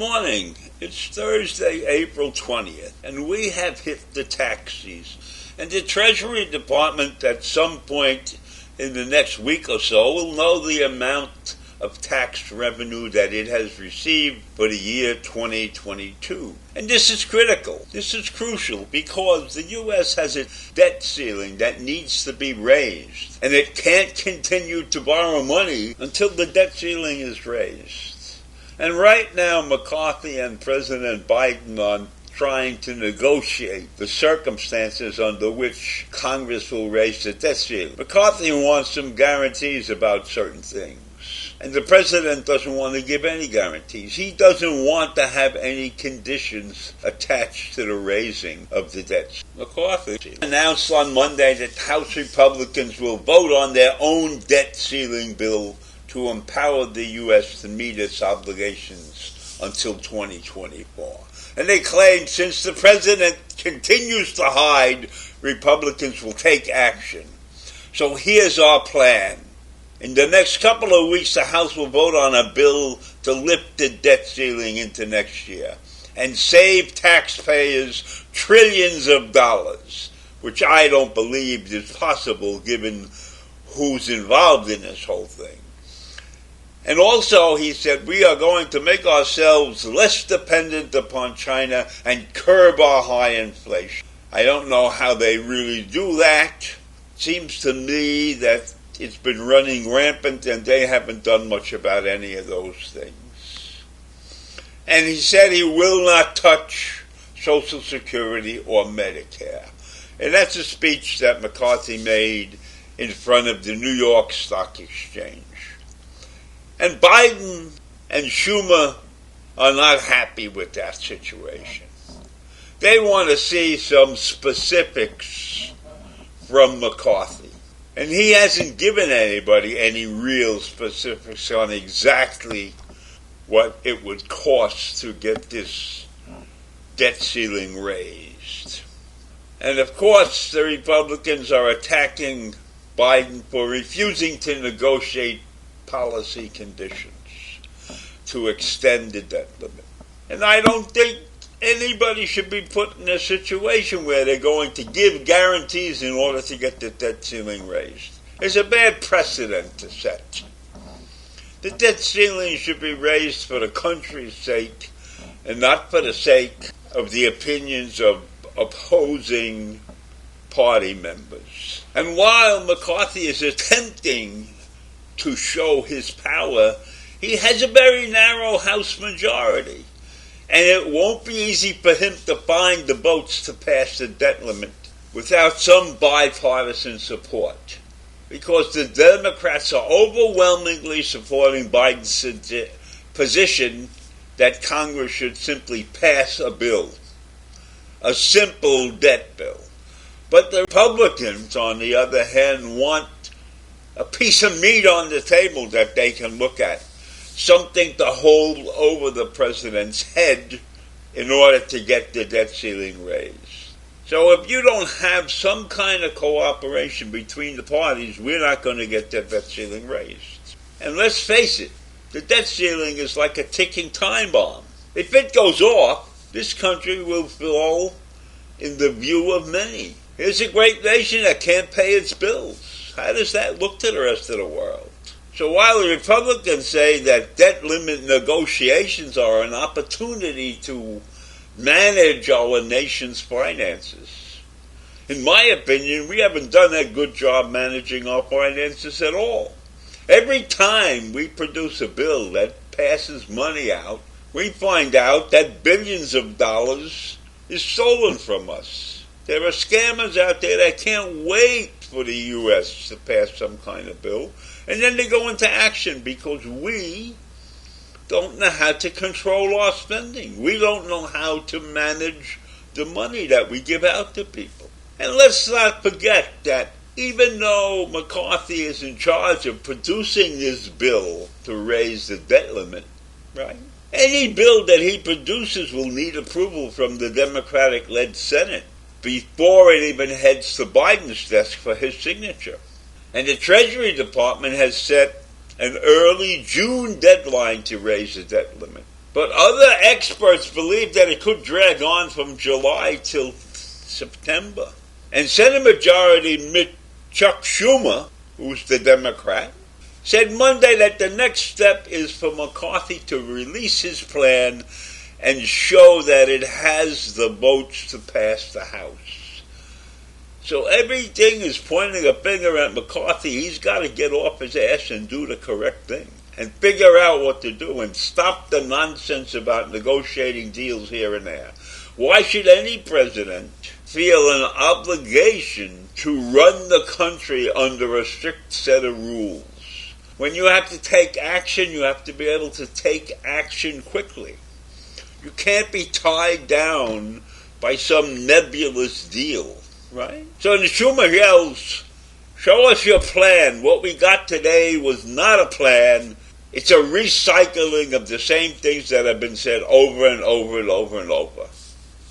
morning. It's Thursday, April 20th, and we have hit the tax season. And the Treasury Department at some point in the next week or so will know the amount of tax revenue that it has received for the year 2022. And this is critical. This is crucial because the U.S. has a debt ceiling that needs to be raised. And it can't continue to borrow money until the debt ceiling is raised. And right now, McCarthy and President Biden are trying to negotiate the circumstances under which Congress will raise the debt ceiling. McCarthy wants some guarantees about certain things. And the president doesn't want to give any guarantees. He doesn't want to have any conditions attached to the raising of the debt. McCarthy announced on Monday that House Republicans will vote on their own debt ceiling bill to empower the U.S. to meet its obligations until 2024. And they claim since the president continues to hide, Republicans will take action. So here's our plan. In the next couple of weeks, the House will vote on a bill to lift the debt ceiling into next year and save taxpayers trillions of dollars, which I don't believe is possible given who's involved in this whole thing. And also, he said, we are going to make ourselves less dependent upon China and curb our high inflation. I don't know how they really do that. Seems to me that it's been running rampant and they haven't done much about any of those things. And he said he will not touch Social Security or Medicare. And that's a speech that McCarthy made in front of the New York Stock Exchange. And Biden and Schumer are not happy with that situation. They want to see some specifics from McCarthy. And he hasn't given anybody any real specifics on exactly what it would cost to get this debt ceiling raised. And of course, the Republicans are attacking Biden for refusing to negotiate policy conditions to extend the debt limit. And I don't think anybody should be put in a situation where they're going to give guarantees in order to get the debt ceiling raised. There's a bad precedent to set. The debt ceiling should be raised for the country's sake and not for the sake of the opinions of opposing party members. And while McCarthy is attempting to show his power, he has a very narrow House majority. And it won't be easy for him to find the votes to pass the debt limit without some bipartisan support. Because the Democrats are overwhelmingly supporting Biden's position that Congress should simply pass a bill, a simple debt bill. But the Republicans, on the other hand, want a piece of meat on the table that they can look at, something to hold over the president's head in order to get the debt ceiling raised. So if you don't have some kind of cooperation between the parties, we're not going to get the debt ceiling raised. And let's face it, the debt ceiling is like a ticking time bomb. If it goes off, this country will fall in the view of many. Here's a great nation that can't pay its bills. How does that look to the rest of the world? So while the Republicans say that debt limit negotiations are an opportunity to manage our nation's finances, in my opinion, we haven't done a good job managing our finances at all. Every time we produce a bill that passes money out, we find out that billions of dollars is stolen from us. There are scammers out there that can't wait for the U.S. to pass some kind of bill, and then they go into action because we don't know how to control our spending. We don't know how to manage the money that we give out to people. And let's not forget that even though McCarthy is in charge of producing this bill to raise the debt limit, right? Any bill that he produces will need approval from the Democratic-led Senate before it even heads to Biden's desk for his signature. And the Treasury Department has set an early June deadline to raise the debt limit. But other experts believe that it could drag on from July till September. And Senate Majority Chuck Schumer, who's the Democrat, said Monday that the next step is for McCarthy to release his plan and show that it has the votes to pass the House. So everything is pointing a finger at McCarthy. He's got to get off his ass and do the correct thing and figure out what to do and stop the nonsense about negotiating deals here and there. Why should any president feel an obligation to run the country under a strict set of rules? When you have to take action, you have to be able to take action quickly. You can't be tied down by some nebulous deal, right? So the Schumer yells, show us your plan. What we got today was not a plan. It's a recycling of the same things that have been said over and over and over and over.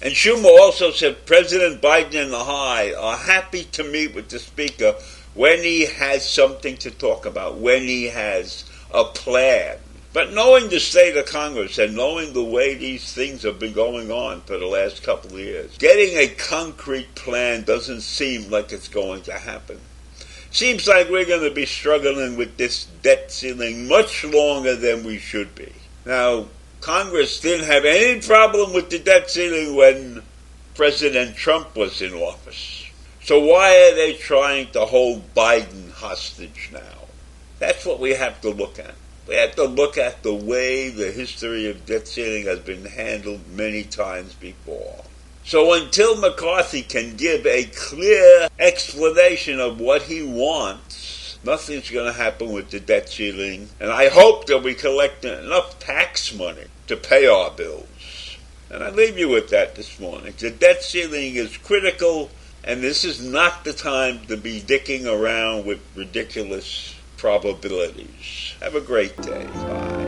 And Schumer also said President Biden and the High are happy to meet with the Speaker when he has something to talk about, when he has a plan. But knowing the state of Congress and knowing the way these things have been going on for the last couple of years, getting a concrete plan doesn't seem like it's going to happen. Seems like we're going to be struggling with this debt ceiling much longer than we should be. Now, Congress didn't have any problem with the debt ceiling when President Trump was in office. So why are they trying to hold Biden hostage now? That's what we have to look at. We have to look at the way the history of debt ceiling has been handled many times before. So until McCarthy can give a clear explanation of what he wants, nothing's going to happen with the debt ceiling. And I hope that we collect enough tax money to pay our bills. And I leave you with that this morning. The debt ceiling is critical, and this is not the time to be dicking around with ridiculous probabilities. Have a great day. Bye.